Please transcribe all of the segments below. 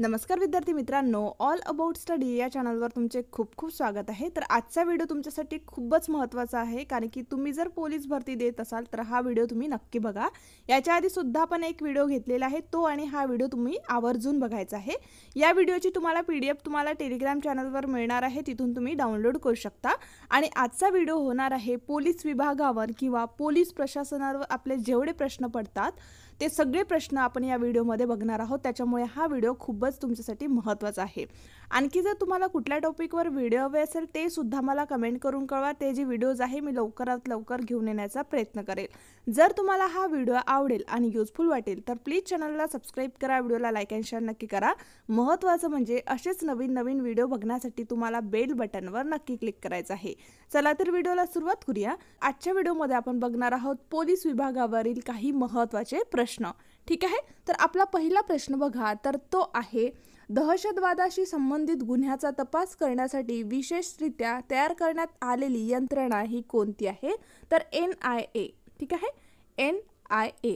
नमस्कार विद्यार्थी मित्रांनो, ऑल अबाउट स्टडी या चॅनलवर तुमचे खूप खूप स्वागत आहे। तर आजचा व्हिडिओ तुमच्यासाठी खूपच महत्त्वाचा आहे, कारण की तुम्ही जर पोलीस भरती देत असाल तर हा व्हिडिओ तुम्ही नक्की बघा। याच्या आधी सुद्धा आपण एक व्हिडिओ घेतलेला आहे, तो आणि हा व्हिडिओ तुम्ही आवर्जून बघायचा आहे। या व्हिडिओची तुम्हाला PDF तुम्हाला टेलिग्राम चॅनलवर मिळणार आहे, तिथून तुम्ही डाउनलोड करू शकता। आणि आजचा व्हिडिओ होणार आहे पोलीस विभागावर किंवा पोलीस प्रशासनावर आपले जेवढे प्रश्न पडतात ते सगळे प्रश्न आपण या व्हिडिओमध्ये बघणार आहोत। त्याच्यामुळे हा व्हिडिओ खूपच तुमच्यासाठी महत्त्वाचा आहे। आणखी जर तुम्हाला कुठल्या टॉपिकवर व्हिडिओ हवे असेल ते सुद्धा मला कमेंट करून कळवा। ते जे व्हिडिओज आहे मी लवकरात लवकर घेऊन येण्याचा प्रयत्न करेल। जर तुम्हाला हा व्हिडिओ आवडेल आणि युजफुल वाटेल तर प्लीज चॅनलला सबस्क्राइब करा, व्हिडिओला लाईक अँड शेअर नक्की करा। महत्त्वाचं म्हणजे असेच नवीन नवीन व्हिडिओ बघण्यासाठी तुम्हाला बेल बटनवर नक्की क्लिक करायचं आहे। चला तर व्हिडिओला सुरुवात करूया। आजच्या व्हिडिओमध्ये आपण बघणार आहोत पोलीस विभागावरील काही महत्त्वाचे प्रश्न। ठीक आहे, तर आपला पहिला प्रश्न बघा, तर तो आहे दहशतवादाशी संबंधित गुन्ह्याचा तपास करण्यासाठी विशेषरित्या तयार करण्यात आलेली यंत्रणा ही कोणती आहे? तर NIA। ठीक आहे, NIA।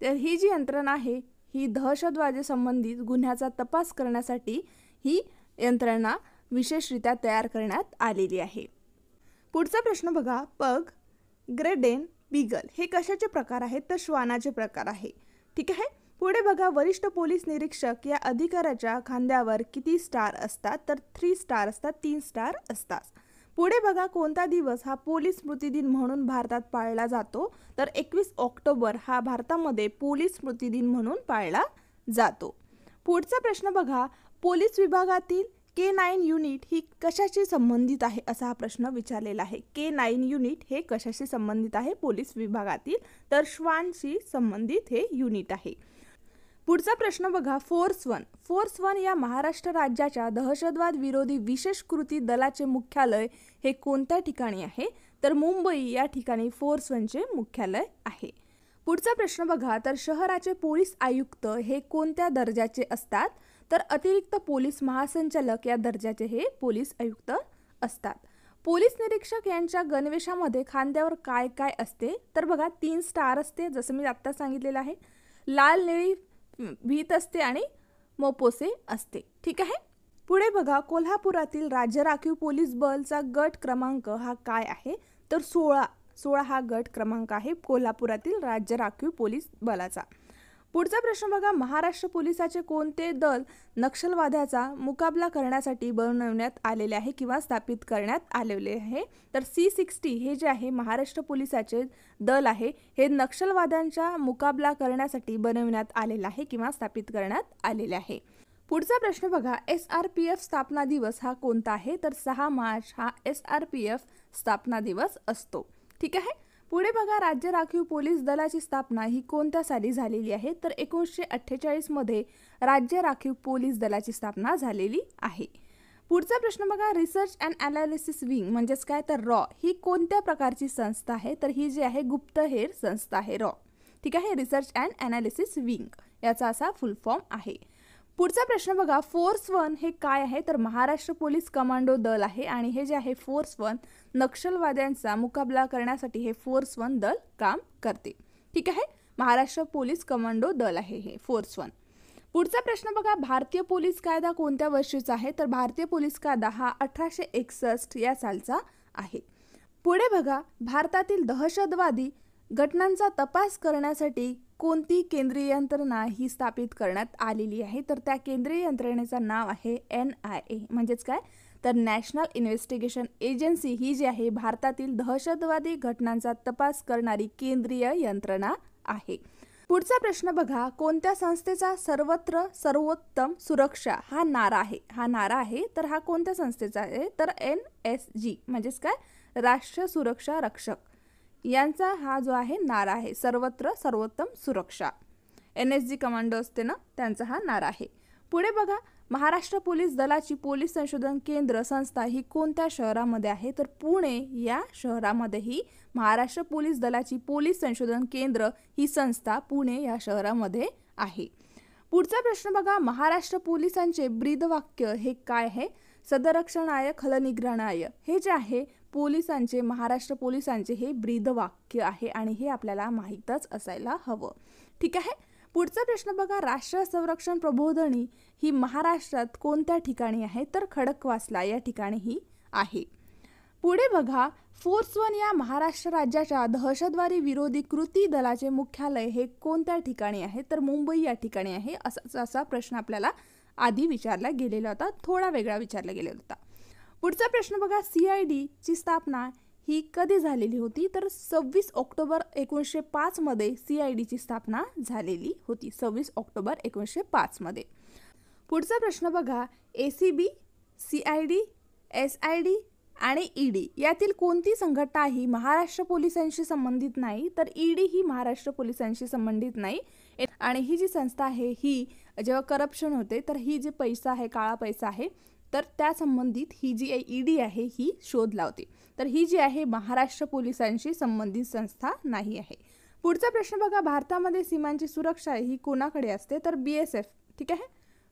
तर ही जी यंत्रणा आहे ही दहशतवादी संबंधित गुन्ह्याचा तपास करण्यासाठी ही यंत्रणा विशेषरित्या तयार करण्यात आलेली आहे। पुढचा प्रश्न बघा, पग, ग्रेडेन, बीगल हे कशाचे प्रकार आहेत? तर श्वानाचे प्रकार आहे। ठीक आहे, पुढे बघा, वरिष्ठ पोलीस निरीक्षक या अधिकाऱ्याच्या खांद्यावर किती स्टार असतात? तर 3 स्टार असतात, 3 स्टार असतात। पुढे बघा, कोणता दिवस हा पोलीस स्मृती दिन म्हणून भारतात पाळला जातो? तर 21 ऑक्टोबर हा भारतामध्ये पोलीस स्मृती दिन म्हणून पाळला जातो। पुढचा प्रश्न बघा, पोलीस विभागातील K9 युनिट ही कशाशी संबंधित आहे? असा हा प्रश्न विचारलेला आहे। K9 युनिट हे कशाशी संबंधित आहे पोलीस विभागातील? तर श्वानशी संबंधित हे युनिट आहे। पुढचा प्रश्न बघा, फोर्स 1 या महाराष्ट्र राज्याच्या दहशतवाद विरोधी विशेष कृती दलाचे मुख्यालय हे कोणत्या ठिकाणी आहे? तर मुंबई या ठिकाणी फोर्स 1 चे मुख्यालय आहे। पुढचा प्रश्न बघा, तर शहराचे पोलीस आयुक्त हे कोणत्या दर्जाचे असतात? तर अतिरिक्त पोलीस महासंचालक या दर्जाचे हे पोलीस आयुक्त असतात। पोलीस निरीक्षक यांच्या गणवेशामध्ये खांद्यावर काय काय असते? तर बघा, 3 स्टार असते, जसं मी आता सांगितलेलं आहे। लाल निळी भीत असते आणि मोपोसे असते। ठीक आहे, पुढे बघा, कोल्हापुरातील राज्य राखीव पोलीस बलचा गट क्रमांक हा काय आहे? तर 16 हा गट क्रमांक आहे कोल्हापुरातील राज्य राखीव पोलीस बलाचा। पुढचा प्रश्न बघा, महाराष्ट्र पोलिसाचे कोणते दल नक्षलवाद्याचा मुकाबला करण्यासाठी बनवण्यात आलेले आहे किंवा स्थापित करण्यात आलेले आहे? तर C60 हे जे आहे महाराष्ट्र पोलिसाचे दल आहे हे नक्षलवाद्यांचा मुकाबला करण्यासाठी बनवण्यात आलेला आहे किंवा स्थापित करण्यात आलेले आहे। पुढचा प्रश्न बघा, SRPF स्थापना दिवस हा कोणता आहे? तर 6 मार्च हा SRPF स्थापना दिवस असतो। ठीक आहे, पुढे बघा, राज्य राखीव पोलीस दलाची स्थापना ही कोणत्या साली झालेली आहे? तर 1948 मध्ये राज्य राखीव पोलीस दलाची स्थापना झालेली आहे। पुढचा प्रश्न बघा, रिसर्च अँड ॲनालिसिस विंग म्हणजेच काय? तर रॉ ही कोणत्या प्रकारची संस्था आहे? तर ही जी आहे गुप्तहेर संस्था आहे रॉ। ठीक आहे, रिसर्च अँड ॲनालिसिस विंग याचा असा फुल फॉर्म आहे। पुढचा प्रश्न बघा, फोर्स 1 हे काय आहे? तर महाराष्ट्र पोलीस कमांडो दल आहे आणि हे जे आहे फोर्स 1 नक्षलवाद्यांचा मुकाबला करण्यासाठी हे फोर्स 1 दल काम करते। ठीक आहे, महाराष्ट्र पोलीस कमांडो दल आहे हे फोर्स 1। पुढचा प्रश्न बघा, भारतीय पोलीस कायदा कोणत्या वर्षीचा आहे? तर भारतीय पोलीस कायदा हा 1861 या सालचा आहे। पुढे बघा, भारतातील दहशतवादी घटनांचा तपास करण्यासाठी कोणती केंद्रीय यंत्रणा ही स्थापित करण्यात आलेली आहे? तर त्या केंद्रीय यंत्रणेचं नाव आहे NIA म्हणजेच काय? तर नॅशनल इन्व्हेस्टिगेशन एजन्सी ही जी आहे भारतातील दहशतवादी घटनांचा तपास करणारी केंद्रीय यंत्रणा आहे। पुढचा प्रश्न बघा, कोणत्या संस्थेचा सर्वत्र सर्वोत्तम सुरक्षा हा नारा आहे? तर हा कोणत्या संस्थेचा आहे? तर NSG म्हणजेच काय? राष्ट्रीय सुरक्षा रक्षक यांचा हा जो आहे नारा आहे, सर्वत्र सर्वोत्तम सुरक्षा। NSG कमांडो असते ना, त्यांचा हा नारा आहे। पुढे बघा, महाराष्ट्र पोलीस दलाची पोलीस संशोधन केंद्र संस्था ही कोणत्या शहरामध्ये आहे? तर पुणे या शहरामध्ये ही महाराष्ट्र पोलीस दलाची पोलीस संशोधन केंद्र ही संस्था पुणे या शहरामध्ये आहे। पुढचा प्रश्न बघा, महाराष्ट्र पोलिसांचे ब्रीदवाक्य हे काय आहे? सदरक्षणाय खलनिग्रहणाय हे जे आहे पोलिसांचे, महाराष्ट्र पोलिसांचे हे ब्रीदवाक्य आहे आणि हे आपल्याला माहीतच असायला हवं। ठीक आहे, पुढचा प्रश्न बघा, राष्ट्रीय संरक्षण प्रबोधिनी ही महाराष्ट्रात कोणत्या ठिकाणी आहे? तर खडकवासला या ठिकाणी ही आहे. पुढे बघा, फोर्स 1 या महाराष्ट्र राज्याच्या दहशतवादी विरोधी कृती दलाचे मुख्यालय हे कोणत्या ठिकाणी आहे? तर मुंबई या ठिकाणी आहे. असा प्रश्न आपल्याला आधी विचारला गेलेला होता, थोडा वेगळा विचारला गेलेला होता. पुढचा प्रश्न बघा, CID ची स्थापना ही कधी झालेली होती? तर 26 ऑक्टोबर 1905 मध्ये CID ची स्थापना झालेली होती. 26 ऑक्टोबर 1905 मध्ये. पुढचा प्रश्न बघा, ACB, CID, SID आणि ED यातील कोणती संघटना ही महाराष्ट्र पोलिसांशी संबंधित नाही? तर ED ही महाराष्ट्र पोलिसांशी संबंधित नाही. आणि ही जी संस्था आहे ही जेव्हा करप्शन होते तर ही जी पैसा आहे, काळा पैसा आहे, तर त्या संबंधित ही जी ED आहे ही शोध लावते. तर ही जी आहे महाराष्ट्र पोलिसांशी संबंधित संस्था नाही आहे. पुढचा प्रश्न बघा, भारतामध्ये सीमांची सुरक्षा ही कोणाकडे असते? तर BSF, ठीक आहे,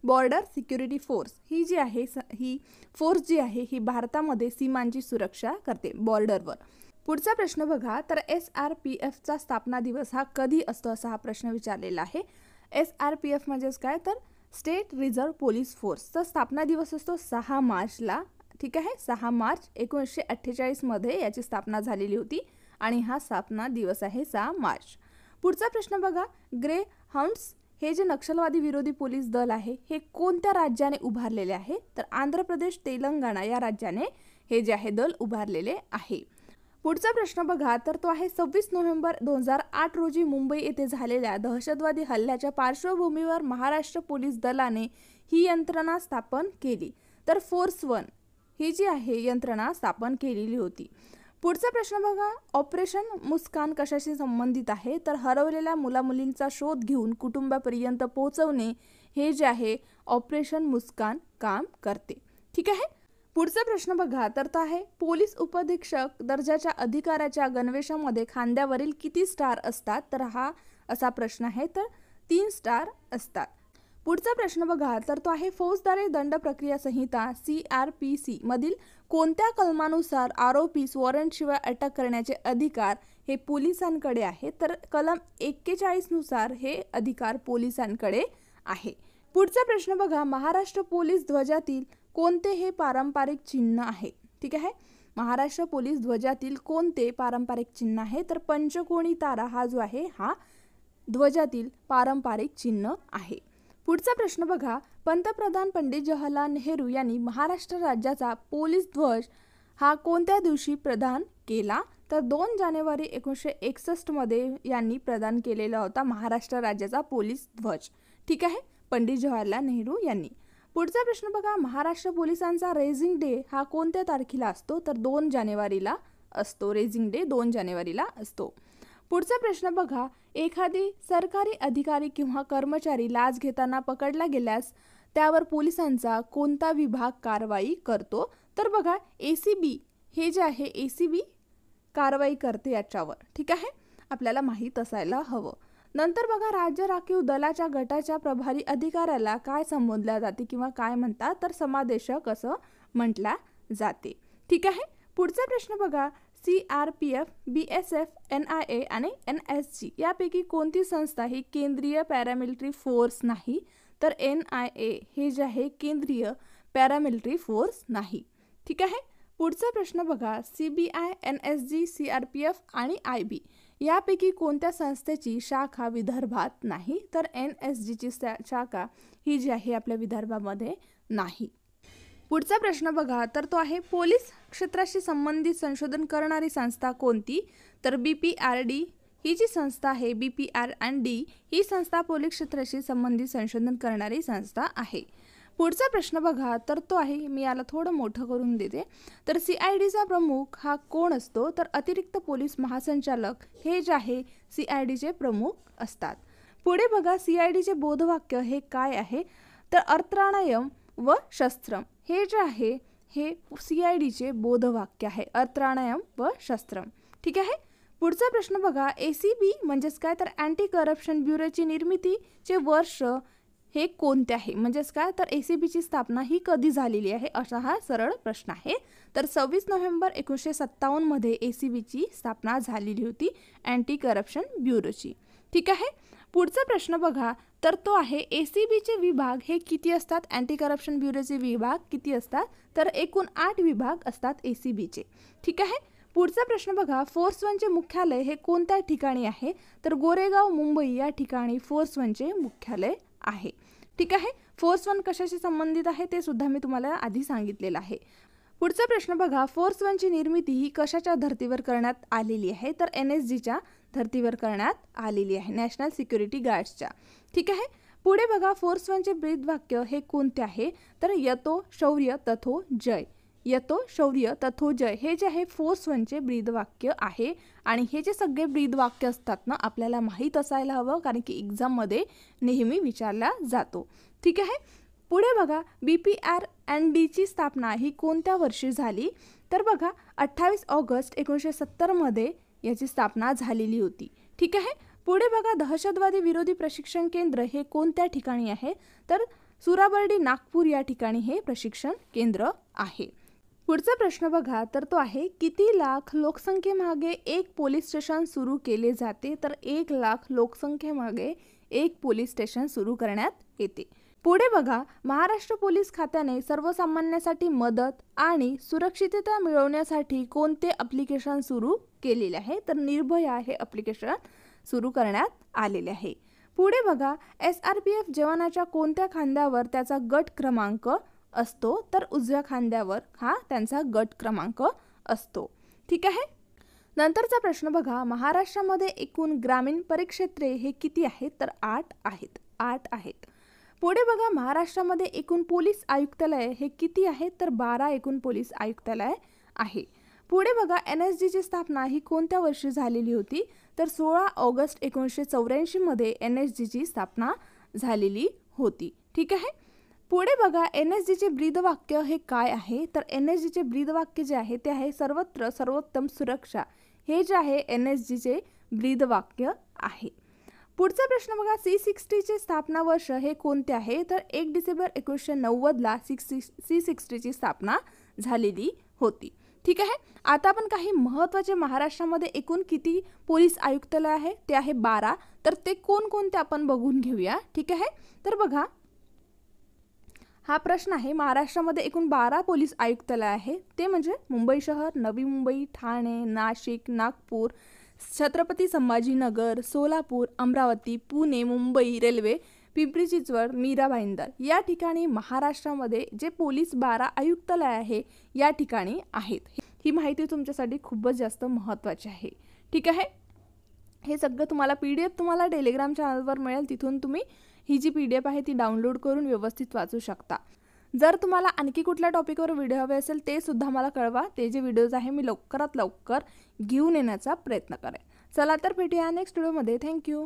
बॉर्डर सिक्युरिटी फोर्स ही जी आहे ही फोर्स जी आहे ही भारतामध्ये सीमांची सुरक्षा करते बॉर्डरवर. पुढचा प्रश्न बघा, तर SRPFचा स्थापना दिवस हा कधी असतो? असा हा प्रश्न विचारलेला आहे. SRPF म्हणजेच काय? तर स्टेट रिझर्व्ह पोलीस फोर्सचा स्थापना दिवस असतो 6 मार्चला, ठीक आहे. 6 मार्च 1948 मध्ये याची स्थापना झालेली होती आणि हा स्थापना दिवस आहे 6 मार्च. पुढचा प्रश्न बघा, ग्रे हाउंड्स हे जे नक्षलवादी विरोधी पोलीस दल आहे हे कोणत्या राज्याने उभारलेले आहे? तर आंध्र प्रदेश, तेलंगणा या राज्याने हे जे आहे दल उभारलेले आहे. पुढचा प्रश्न बघा, तर तो आहे 26 नोव्हेंबर 2008 रोजी मुंबई येथे झालेल्या दहशतवादी हल्ल्याच्या पार्श्वभूमीवर महाराष्ट्र पोलीस दलाने ही यंत्रणा स्थापन केली. तर फोर्स 1 ही जी आहे यंत्रणा स्थापन केलेली होती. पुढचा प्रश्न बघा, ऑपरेशन मुस्कान कशाशी संबंधित आहे? तर हरवलेल्या मुलामुलींचा शोध घेऊन कुटुंबापर्यंत पोहोचवणे हे जे आहे ऑपरेशन मुस्कान काम करते, ठीक आहे. पुढचा प्रश्न बघा, तर तो आहे पोलीस उपअधीक्षक दर्जाच्या अधिकाऱ्याच्या गणवेशामध्ये खांद्यावरील किती स्टार असतात? तर हा असा प्रश्न आहे, तर 3 स्टार असतात. पुढचा प्रश्न बघा, तर तो आहे फौजदारी दंड प्रक्रिया संहिता CRPC मधील कोणत्या कलमानुसार आरोपीस वॉरंटशिवाय अटक करण्याचे अधिकार हे पोलिसांकडे आहे? तर कलम 41 नुसार हे अधिकार पोलिसांकडे आहे. पुढचा प्रश्न बघा, महाराष्ट्र पोलीस ध्वजातील कोणते हे पारंपरिक चिन्ह आहे? ठीक आहे, महाराष्ट्र पोलीस ध्वजातील कोणते पारंपरिक चिन्ह आहे? तर पंचकोनी तारा हा जो आहे हा ध्वजातील पारंपरिक चिन्ह आहे. पुढचा प्रश्न बघा, पंतप्रधान पंडित जवाहरलाल नेहरू यांनी महाराष्ट्र राज्याचा पोलीस ध्वज हा कोणत्या दिवशी प्रदान केला? तर 2 जानेवारी 1961 मध्ये यांनी प्रदान केलेला होता महाराष्ट्र राज्याचा पोलीस ध्वज, ठीक आहे, पंडित जवाहरलाल नेहरू यांनी. पुढचा प्रश्न बघा, महाराष्ट्र पोलिसांचा रेझिंग डे हा कोणत्या तारखेला असतो? तर 2 जानेवारीला असतो. रेझिंग डे 2 जानेवारीला असतो. पुढचा प्रश्न बघा, एखादी सरकारी अधिकारी किंवा कर्मचारी लाच घेताना पकडला गेल्यास त्यावर पोलिसांचा कोणता विभाग कारवाई करतो? तर बघा ACB हे जे आहे ACB कारवाई करते याच्यावर, ठीक आहे, आपल्याला माहीत असायला हवं. नंतर बघा, राज्य राखीव दलाच्या गटाच्या प्रभारी अधिकाऱ्याला काय संबोधल्या जाते किंवा काय म्हणतात? तर समादेशक असं म्हटल्या जाते, ठीक आहे. पुढचा प्रश्न बघा, CRPF, BSF, NIA आणि NSG यापैकी कोणती संस्था ही केंद्रीय पॅरामिलिटरी फोर्स नाही? तर NIA हे जे आहे केंद्रीय पॅरामिलिटरी फोर्स नाही, ठीक आहे. पुढचा प्रश्न बघा, CBI, NSG, CRPF आणि IB यापैकी कोणत्या संस्थेची शाखा विदर्भात नाही? तर NSG ची शाखा ही जी आहे आपल्या विदर्भामध्ये नाही. पुढचा प्रश्न बघा, तर तो आहे पोलीस क्षेत्राशी संबंधित संशोधन करणारी संस्था कोणती? तर BPRD ही जी संस्था आहे BPR&D ही संस्था पोलीस क्षेत्राशी संबंधित संशोधन करणारी संस्था आहे. पुढचा प्रश्न बघा, तर तो आहे, मी याला थोडं मोठं करून देते, तर CIDचा प्रमुख हा कोण असतो? तर अतिरिक्त पोलीस महासंचालक हे जे आहे CIDचे प्रमुख असतात. पुढे बघा, CIDचे बोधवाक्य हे काय आहे? तर अर्थाणायम व शस्त्रम हे जे आहे हे CIDचे बोधवाक्य आहे, अर्थाणायम व शस्त्रम, ठीक आहे. पुढचा प्रश्न बघा, ACB म्हणजेच काय? तर अँटी करप्शन ब्युरोची निर्मितीचे वर्ष हे कोणते आहे? म्हणजेच काय? तर ACB ची स्थापना ही कधी झालेली आहे? असा हा सरळ प्रश्न आहे. तर 26 नोव्हेंबर 1957 मध्ये ACB ची स्थापना झालेली होती, अँटी करप्शन ब्युरोची, ठीक आहे. पुढचा प्रश्न बघा, तर तो आहे ACBचे विभाग हे किती असतात? अँटी करप्शन ब्युरोचे विभाग किती असतात? तर एकूण 8 विभाग असतात ACBचे. ठीक आहे. पुढचा प्रश्न बघा, फोर्स वनचे मुख्यालय हे कोणत्या ठिकाणी आहे? तर गोरेगाव मुंबई या ठिकाणी फोर्स वनचे मुख्यालय आहे. ठीक आहे. फोर्स वन कशाशी संबंधित आहे ते सुद्धा मी तुम्हाला आधी सांगितलेलं आहे. पुढचा प्रश्न बघा, फोर्स वनची निर्मिती ही कशाच्या धर्तीवर करण्यात आलेली आहे? तर NSGच्या धर्तीवर करण्यात आलेली आहे, नॅशनल सिक्युरिटी गार्ड्सच्या. ठीक आहे. पुढे बघा, फोर्स वनचे ब्रीदवाक्य हे कोणते आहे? तर यतो शौर्य तथो जय. यतो शौर्य तथो जय हे जे आहे फोर्स वनचे ब्रीदवाक्य आहे. आणि हे जे सगळे ब्रीदवाक्य असतात ना, आपल्याला माहीत असायला हवं, कारण की एक्झाममध्ये नेहमी विचारला जातो. ठीक आहे. पुढे बघा, BPR&Dची स्थापना ही कोणत्या वर्षी झाली? तर बघा 28 ऑगस्ट 1970 मध्ये याची स्थापना झालेली होती. ठीक आहे. पुढे बघा, दहशतवादी विरोधी प्रशिक्षण केंद्र हे कोणत्या ठिकाणी आहे? तर सुराबर्डी नागपूर या ठिकाणी हे प्रशिक्षण केंद्र आहे. पुढचा प्रश्न बघा, तर तो आहे किती लाख लोकसंख्येमागे एक पोलीस स्टेशन सुरू केले जाते? तर 1 लाख लोकसंख्येमागे एक पोलीस स्टेशन सुरू करण्यात येते. पुढे बघा, महाराष्ट्र पोलीस खात्याने सर्वसामान्यांसाठी मदत आणि सुरक्षितता मिळवण्यासाठी कोणते ॲप्लिकेशन सुरू केलेले आहे? तर निर्भया हे ॲप्लिकेशन सुरू करण्यात आलेले आहे. पुढे बघा, SRPF जवानाच्या कोणत्या खांद्यावर त्याचा गट क्रमांक असतो? तर उजव्या खांद्यावर हा त्यांचा गट क्रमांक असतो. ठीक आहे. नंतरचा प्रश्न बघा, महाराष्ट्रामध्ये एकूण ग्रामीण परिक्षेत्रे हे किती आहेत? तर 8 आहेत. 8 आहेत. पुढे बघा, महाराष्ट्रामध्ये एकूण पोलीस आयुक्तालय हे किती आहेत? तर 12 एकूण पोलीस आयुक्तालय आहे. पुढे बघा, NSGची स्थापना ही कोणत्या वर्षी झालेली होती? तर 16 ऑगस्ट 1984 मध्ये NSGची स्थापना झालेली होती. ठीक आहे. पुढे बघा, NSGचे ब्रीदवाक्य हे काय आहे? तर NSGचे ब्रीदवाक्य जे आहे ते आहे सर्वत्र सर्वोत्तम सुरक्षा. हे जे आहे NSGचे ब्रीदवाक्य आहे. पुढचा प्रश्न बघा, C60चे स्थापना वर्ष हे कोणते आहे? तर 1 डिसेंबर 1990ला C60ची स्थापना झालेली होती. ठीक आहे. आता आपण काही महत्त्वाचे महाराष्ट्रामध्ये एकूण किती पोलीस आयुक्तालय आहे? ते आहे 12. तर ते कोणकोणते आपण बघून घेऊया. ठीक आहे. तर बघा, हा प्रश्न आहे, महाराष्ट्रामध्ये एकूण 12 पोलीस आयुक्तालय आहे. ते म्हणजे मुंबई शहर, नवी मुंबई, ठाणे, नाशिक, नागपूर, छत्रपती संभाजीनगर, सोलापूर, अमरावती, पुणे, मुंबई रेल्वे, पिंपरी चिंचवड, मीरा भाईंदर या ठिकाणी महाराष्ट्रामध्ये जे पोलीस 12 आयुक्तालय आहे या ठिकाणी आहेत. ही माहिती तुमच्यासाठी खूपच जास्त महत्त्वाची आहे. ठीक आहे. हे सगळं तुम्हाला PDF तुम्हाला टेलिग्राम चॅनलवर मिळेल. तिथून तुम्ही ही जी PDF आहे ती डाउनलोड करून व्यवस्थित वाचू शकता. जर तुम्हाला आणखी कुठल्या टॉपिकवर व्हिडिओ हवे असेल ते सुद्धा मला कळवा. ते जे व्हिडिओज आहे मी लवकरात लवकर घेऊन येण्याचा प्रयत्न करेन. चला तर भेटूया नेक्स्ट व्हिडिओमध्ये. थँक्यू.